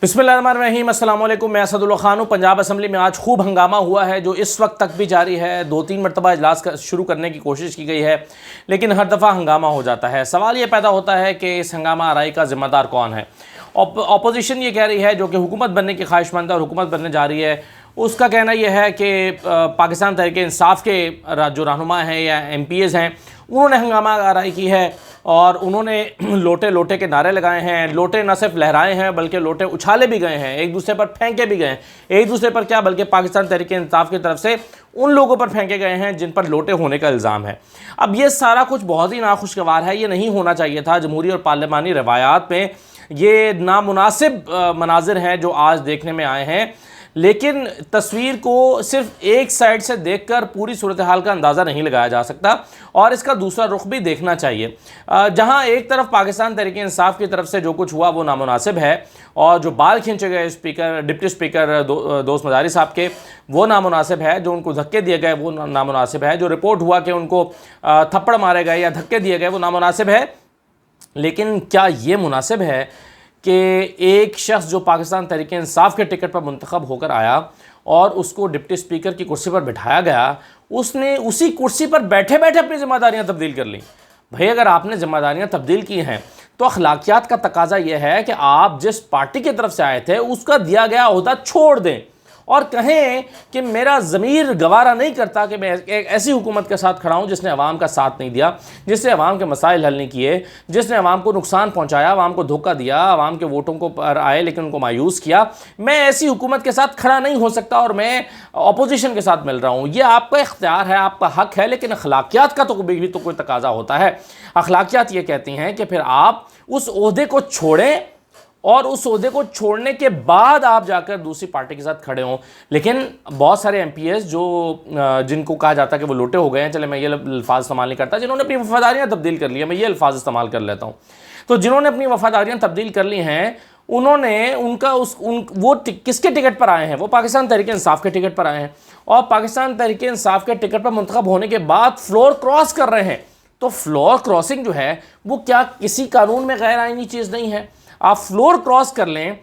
बिस्मिल्लाहिर्रहमानिर्रहीम, अस्सलाम वालेकुम। मैं असदुल्ला खान हूँ। पंजाब असम्बली में आज खूब हंगामा हुआ है जो इस वक्त तक भी जारी है। 2-3 मरतबा इजलास शुरू करने की कोशिश की गई है लेकिन हर दफ़ा हंगामा हो जाता है। सवाल ये पैदा होता है कि इस हंगामा आराई का ज़िम्मेदार कौन है। अपोजिशन ये कह रही है, जो कि हुकूमत बनने की ख्वाहिशमंद है और हुकूमत बनने जा रही है, उसका कहना यह है कि पाकिस्तान तहरीक-ए-इंसाफ के जो रहनुमा हैं या MPs हैं उन्होंने हंगामा आराई की है और उन्होंने लोटे लोटे के नारे लगाए हैं। लोटे न सिर्फ लहराए हैं बल्कि लोटे उछाले भी गए हैं, एक दूसरे पर फेंके भी गए हैं। एक दूसरे पर क्या, बल्कि पाकिस्तान तहरीक-ए-इंसाफ की तरफ से उन लोगों पर फेंके गए हैं जिन पर लोटे होने का इल्ज़ाम है। अब ये सारा कुछ बहुत ही नाखुशगवार है, ये नहीं होना चाहिए था। जमहूरी और पार्लिमानी रवायात में ये नामुनासिब मनाजिर हैं जो आज देखने में आए हैं, लेकिन तस्वीर को सिर्फ एक साइड से देखकर पूरी सूरत हाल का अंदाज़ा नहीं लगाया जा सकता और इसका दूसरा रुख भी देखना चाहिए। जहां एक तरफ पाकिस्तान तहरीक-ए-इंसाफ की तरफ से जो कुछ हुआ वो नामुनासिब है और जो बाल खींचे गए डिप्टी स्पीकर दोस्त मदारी साहब के, वो नामुनासिब है। जो उनको धक्के दिए गए वो नामुनासिब है। जो रिपोर्ट हुआ कि उनको थप्पड़ मारे गए या धक्के दिए गए वो नामुनासिब है। लेकिन क्या ये मुनासिब है कि एक शख्स जो पाकिस्तान तहरीक-ए-इंसाफ के टिकट पर मुंतखब होकर आया और उसको डिप्टी स्पीकर की कुर्सी पर बिठाया गया, उसने उसी कुर्सी पर बैठे बैठे अपनी ज़िम्मेदारियां तब्दील कर लीं? भाई, अगर आपने ज़िम्मेदारियां तब्दील की हैं तो अखलाकियात का तकाजा यह है कि आप जिस पार्टी की तरफ से आए थे उसका दिया गया ओहदा छोड़ दें और कहें कि मेरा ज़मीर गवारा नहीं करता कि मैं एक ऐसी हुकूमत के साथ खड़ा हूँ जिसने अवाम का साथ नहीं दिया, जिसने अवाम के मसाइल हल नहीं किए, जिसने अवाम को नुकसान पहुँचाया, अवाम को धोखा दिया, अवाम के वोटों को पर आए लेकिन उनको मायूस किया। मैं ऐसी हुकूमत के साथ खड़ा नहीं हो सकता और मैं अपोजिशन के साथ मिल रहा हूँ। ये आपका इख्तियार है, आपका हक है, लेकिन अखलाकियात का तो भी तो कोई तकाजा होता है। अखलाकियात ये कहती हैं कि फिर आप उस ओहदे को छोड़ें और उस ओहदे को छोड़ने के बाद आप जाकर दूसरी पार्टी के साथ खड़े हों। लेकिन बहुत सारे MPs जो जिनको कहा जाता है कि वो लोटे हो गए हैं, चले मैं ये अल्फाज इस्तेमाल नहीं करता, जिन्होंने अपनी वफादारियाँ तब्दील कर ली हैं, मैं ये अल्फाज इस्तेमाल कर लेता हूँ। तो जिन्होंने अपनी वफादारियाँ तब्दील कर ली हैं, उन्होंने वो किसके टिकट पर आए हैं? वो पाकिस्तान तहरीक-ए-इंसाफ के टिकट पर आए हैं और पाकिस्तान तहरीक-ए-इंसाफ के टिकट पर मुंतखब होने के बाद फ्लोर क्रॉस कर रहे हैं। तो फ्लोर क्रॉसिंग जो है वो क्या किसी कानून में गैर आईनी चीज़ नहीं है? आप फ्लोर क्रॉस कर लें,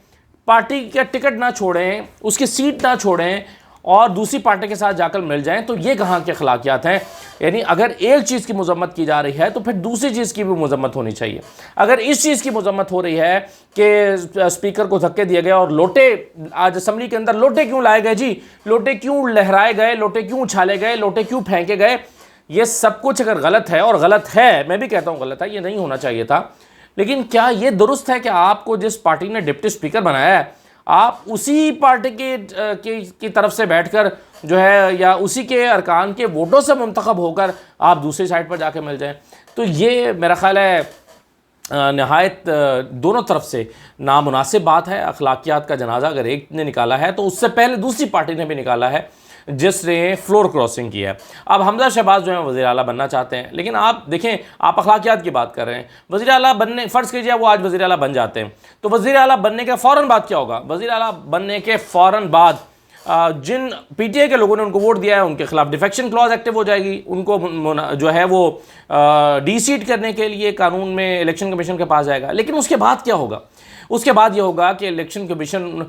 पार्टी का टिकट ना छोड़ें, उसकी सीट ना छोड़ें और दूसरी पार्टी के साथ जाकर मिल जाएं, तो ये कहाँ के अखलाकियात हैं? यानी अगर एक चीज़ की मजम्मत की जा रही है तो फिर दूसरी चीज़ की भी मजम्मत होनी चाहिए। अगर इस चीज़ की मजम्मत हो रही है कि स्पीकर को धक्के दिए गए और लोटे, आज असम्बली के अंदर लोटे क्यों लाए गए जी, लोटे क्यों लहराए गए, लोटे क्यों उछाले गए, लोटे क्यों फेंके गए, ये सब कुछ अगर गलत है, और गलत है, मैं भी कहता हूँ गलत है, ये नहीं होना चाहिए था। लेकिन क्या ये दुरुस्त है कि आपको जिस पार्टी ने डिप्टी स्पीकर बनाया है आप उसी पार्टी की तरफ से बैठकर जो है या उसी के अरकान के वोटों से मुंतखब होकर आप दूसरी साइड पर जाके मिल जाएं? तो ये मेरा ख्याल है नहायत दोनों तरफ से नामुनासिब बात है। अखलाकियात का जनाजा अगर एक ने निकाला है तो उससे पहले दूसरी पार्टी ने भी निकाला है जिसने फ्लोर क्रॉसिंग की है। अब हमजा शहबाज जो है वज़ीर आला बनना चाहते हैं, लेकिन आप देखें, आप अखलाकियात की बात कर रहे हैं। वज़ीर आला बनने, फ़र्ज़ कीजिए वो आज वज़ीर आला बन जाते हैं, तो वज़ीर आला बनने के फ़ौरन बाद क्या होगा? वज़ीर आला बनने के फ़ौरन बाद जिन PTA के लोगों ने उनको वोट दिया है उनके खिलाफ डिफेक्शन क्लॉज एक्टिव हो जाएगी। उनको जो है वो डीसीट करने के लिए कानून में इलेक्शन कमीशन के पास जाएगा। लेकिन उसके बाद क्या होगा? उसके बाद ये होगा कि इलेक्शन कमीशन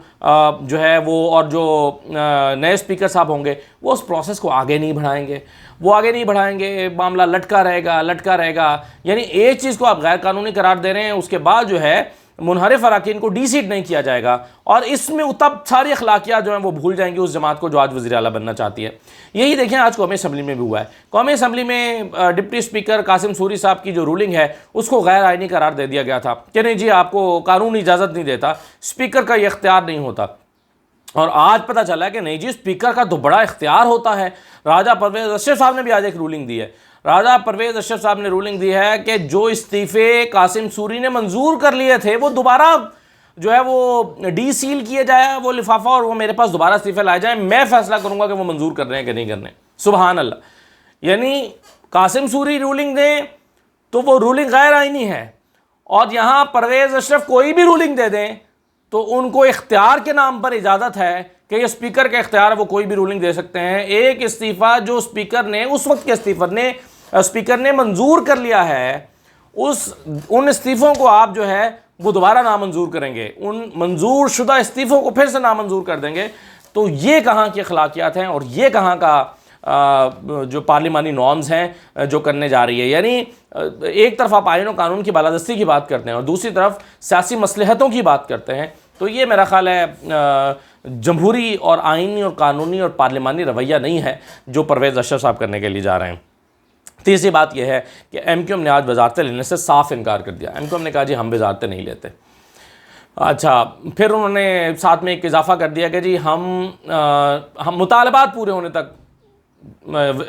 जो है वो और जो नए स्पीकर साहब होंगे वो उस प्रोसेस को आगे नहीं बढ़ाएंगे, मामला लटका रहेगा। यानी एक चीज़ को आप गैर कानूनी करार दे रहे हैं, उसके बाद जो है मुनहरिफ अराकीन को डीसीट नहीं किया जाएगा और इसमें तब सारी अखलाकियात जो हैं वो भूल जाएंगी उस जमात को जो आज वज़ीर आला बनना चाहती है। यही देखें आज कौमी असम्बली में भी हुआ है। कौमी असम्बली में डिप्टी स्पीकर कासिम सूरी साहब की जो रूलिंग है उसको गैर आइनी करार दे दिया गया था कि नहीं जी, आपको कानून इजाज़त नहीं देता, स्पीकर का ये इख्तियार नहीं होता। और आज पता चला है कि नहीं जी, स्पीकर का तो बड़ा इख्तियार होता है। राजा परवेज़ अशरफ साहब ने भी आज एक रूलिंग दी है। राजा परवेज़ अशरफ साहब ने रूलिंग दी है कि जो इस्तीफ़े कासिम सूरी ने मंजूर कर लिए थे वो दोबारा जो है वो डी सील किए जाए वो लिफाफा और वो मेरे पास दोबारा इस्तीफ़े लाए जाए। मैं फैसला करूंगा कि वो मंजूर कर रहे हैं कि नहीं कर रहे हैं। सुबहान अल्लाह। यानी कासिम सूरी रूलिंग दें तो वो रूलिंग गैर आईनी है और यहाँ परवेज़ अशरफ कोई भी रूलिंग दे दें तो उनको इख्तियार के नाम पर इजाज़त है कि ये स्पीकर का इख्तियार है, वो कोई भी रूलिंग दे सकते हैं। एक इस्तीफ़ा जो स्पीकर ने उस वक्त के स्पीकर ने मंजूर कर लिया है, उन इस्तीफ़ों को आप जो है वो दोबारा नामंजूर करेंगे, उन मंजूर शुदा इस्तीफ़ों को फिर से नामंजूर कर देंगे। तो ये कहाँ की अखलाकियात हैं और ये कहाँ का जो पार्लिमानी नॉर्म्स हैं जो करने जा रही है। यानी एक तरफ आप आईन और कानून की बालादस्ती की बात करते हैं और दूसरी तरफ सियासी मसलहतों की बात करते हैं। तो ये मेरा ख्याल है जमहूरी और आइनी और कानूनी और पार्लिमानी रवैया नहीं है जो परवेज़ अशरफ साहब करने के लिए जा रहे हैं। तीसरी बात यह है कि MQM ने आज वजारतें लेने से साफ इनकार कर दिया। MQM ने कहा जी हम वजारतें नहीं लेते। अच्छा, फिर उन्होंने साथ में एक इजाफा कर दिया कि जी हम मुतालबात पूरे होने तक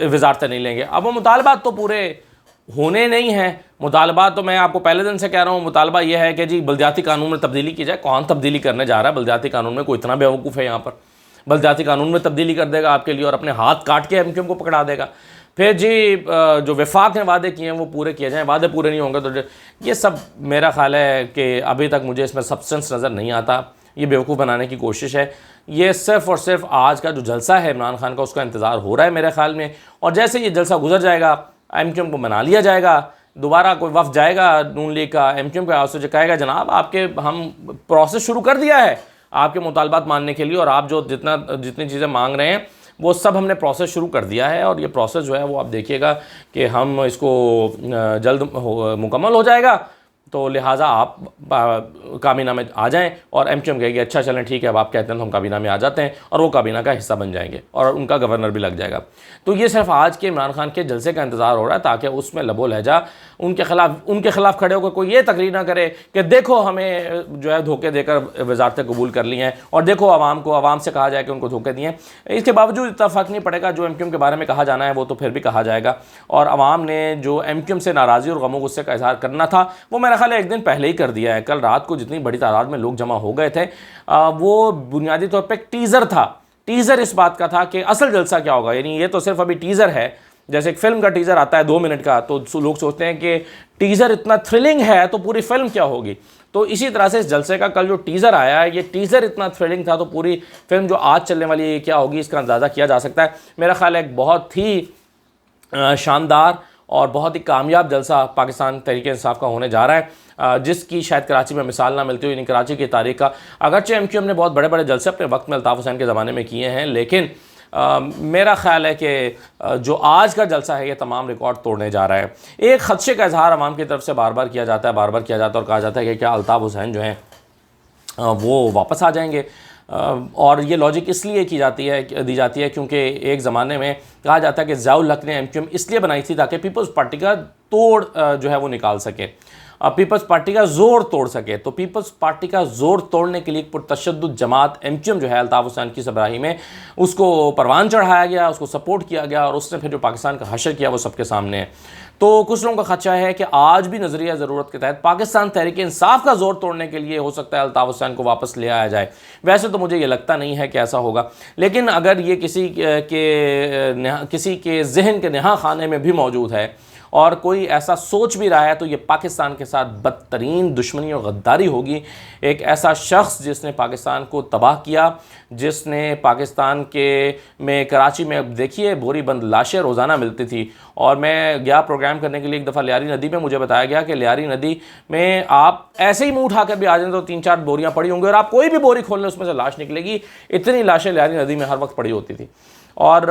वजारतें नहीं लेंगे। अब वो मुतालबात तो पूरे होने नहीं हैं। मुतालबात तो मैं आपको पहले दिन से कह रहा हूँ, मुतालबा ये है कि जी बलदियाती कानून में तब्दीली की जाए। कौन तब्दीली करने जा रहा है बलदियाती कानून में? कोई इतना बेवकूफ़ है यहाँ पर? बलदियाती कानून में तब्दीली कर देगा आपके लिए और अपने हाथ काट के MQM को पकड़ा देगा। फिर जी जो वफाक ने वादे किए हैं वो पूरे किए जाएँ, वादे पूरे नहीं होंगे तो ये सब मेरा ख्याल है कि अभी तक मुझे इसमें सब्सटेंस नज़र नहीं आता। ये बेवकूफ़ बनाने की कोशिश है। ये सिर्फ़ और सिर्फ आज का जो जलसा है इमरान खान का, उसका इंतज़ार हो रहा है मेरे ख़्याल में। और जैसे ये जलसा गुजर जाएगा, MQM को मना लिया जाएगा, दोबारा कोई वफ़द जाएगा नून लीग का, MQM के हाथ से कहेगा जनाब आपके हम प्रोसेस शुरू कर दिया है आपके मुतालबात मानने के लिए, और आप जो जितनी चीज़ें मांग रहे हैं वो सब हमने प्रोसेस शुरू कर दिया है। और ये प्रोसेस जो है वो आप देखिएगा कि हम इसको जल्द मुकम्मल हो जाएगा। तो लिहाजा आप काबीना में आ जाएं और MQM कहेगी अच्छा चलें ठीक है, अब आप कहते हैं तो हम काबीना में आ जाते हैं, और वो काबीना का हिस्सा बन जाएंगे और उनका गवर्नर भी लग जाएगा। तो ये सिर्फ आज के इमरान खान के जलसे का इंतज़ार हो रहा है ताकि उसमें लबो लहजा उनके खिलाफ खड़े होकर कोई ये तकरीर ना करे कि देखो हमें जो है धोखे देकर वजारतें कबूल कर ली हैं और देखो आवाम से कहा जाए कि उनको धोखे दिए। इसके बावजूद इतना फ़र्क नहीं पड़ेगा, जो MQM के बारे में कहा जाना है वो तो फिर भी कहा जाएगा। और आवाम ने जो MQM से नाराज़ी और गमो गुस्से का इजहार करना था वो मेरा ख्याल है एक दिन पहले ही कर दिया है। कल रात को जितनी बड़ी तादाद में लोग जमा हो गए थे वो बुनियादी तौर पर एक टीज़र था। टीज़र इस बात का था कि असल जलसा क्या होगा। यानी ये तो सिर्फ अभी टीज़र है, जैसे एक फ़िल्म का टीज़र आता है 2 मिनट का, तो लोग सोचते हैं कि टीज़र इतना थ्रिलिंग है तो पूरी फिल्म क्या होगी। तो इसी तरह से इस जलसे का कल जो टीज़र आया है, ये टीज़र इतना थ्रिलिंग था तो पूरी फिल्म जो आज चलने वाली है क्या होगी इसका अंदाज़ा किया जा सकता है। मेरा ख्याल है एक बहुत ही शानदार और बहुत ही कामयाब जलसा पाकिस्तान तहरीक-ए-इंसाफ का होने जा रहा है, जिसकी शायद कराची में मिसाल ना मिलती हो। यानी कराची की तारीख का अगरचे MQM ने बहुत बड़े बड़े जलसे अपने वक्त में अल्ताफ़ हुसैन के ज़माने में किए हैं, लेकिन मेरा ख़्याल है कि जो आज का जलसा है ये तमाम रिकॉर्ड तोड़ने जा रहा है। एक ख़दशे का इजहार अवाम की तरफ से बार बार किया जाता है और कहा जाता है कि क्या अल्ताफ़ हुसैन जो हैं वो वापस आ जाएंगे। और ये लॉजिक इसलिए दी जाती है क्योंकि एक ज़माने में कहा जाता है कि ज़िया-उल हक़ ने MQM इसलिए बनाई थी ताकि पीपल्स पार्टी का तोड़ जो है वो निकाल सके, पीपल्स पार्टी का ज़ोर तोड़ सके। तो पीपल्स पार्टी का ज़ोर तोड़ने के लिए एक पुरतशद्दुद जमात MQM जो है अल्ताफ़ हुसैन की सरबराही में, उसको परवान चढ़ाया गया, उसको सपोर्ट किया गया और उसने फिर जो पाकिस्तान का हशर किया वो सबके सामने है। तो कुछ लोगों का खदशा है कि आज भी नज़रिया ज़रूरत के तहत पाकिस्तान तहरीक-ए-इंसाफ का ज़ोर तोड़ने के लिए हो सकता है अल्ताफ़ हुसैन को वापस ले आया जाए। वैसे तो मुझे ये लगता नहीं है कि ऐसा होगा, लेकिन अगर ये किसी के जहन के नेहा खाने में भी मौजूद है और कोई ऐसा सोच भी रहा है तो ये पाकिस्तान के साथ बदतरीन दुश्मनी और गद्दारी होगी। एक ऐसा शख्स जिसने पाकिस्तान को तबाह किया, जिसने पाकिस्तान में कराची में, अब देखिए बोरी बंद लाशें रोज़ाना मिलती थी। और मैं गया प्रोग्राम करने के लिए एक दफ़ा लियारी नदी में, मुझे बताया गया कि लियारी नदी में आप ऐसे ही मुँह उठा कर भी आ जाएं तो 3-4 बोरियाँ पड़ी होंगी और आप कोई भी बोरी खोल लें उसमें से लाश निकलेगी। इतनी लाशें लियारी नदी में हर वक्त पड़ी होती थी। और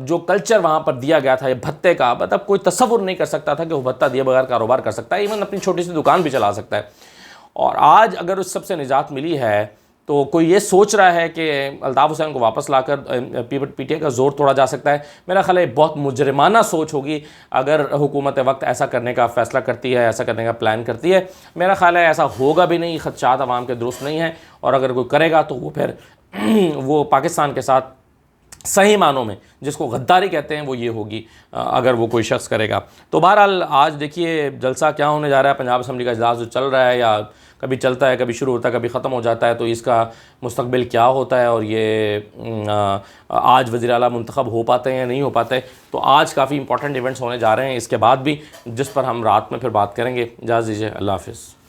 जो कल्चर वहाँ पर दिया गया था ये भत्ते का, मतलब कोई तसव्वुर नहीं कर सकता था कि वो भत्ता दिए बगैर कारोबार कर सकता है, इवन अपनी छोटी सी दुकान भी चला सकता है। और आज अगर उस सबसे निजात मिली है तो कोई ये सोच रहा है कि अल्ताफ़ हुसैन को वापस लाकर PTI का ज़ोर तोड़ा जा सकता है। मेरा ख्याल है बहुत मुजरिमाना सोच होगी अगर हुकूमत वक्त ऐसा करने का फ़ैसला करती है, ऐसा करने का प्लान करती है। मेरा ख्याल है ऐसा होगा भी नहीं, खदशात अवाम के दुरुस्त नहीं हैं, और अगर कोई करेगा तो वो फिर वो पाकिस्तान के साथ सही मानों में जिसको गद्दारी कहते हैं वो ये होगी अगर वो कोई शख्स करेगा। तो बहरहाल आज देखिए जलसा क्या होने जा रहा है। पंजाब असम्बली का इजलास जो चल रहा है, या कभी चलता है, कभी शुरू होता है, कभी ख़त्म हो जाता है, तो इसका मुस्तकबिल क्या होता है और ये आज वज़ीर आला मुंतखब हो पाते हैं या नहीं हो पाते। तो आज काफ़ी इंपॉर्टेंट इवेंट्स होने जा रहे हैं इसके बाद भी, जिस पर हम रात में फिर बात करेंगे। इजाज़त दीजिए, अल्लाह हाफ़िज़।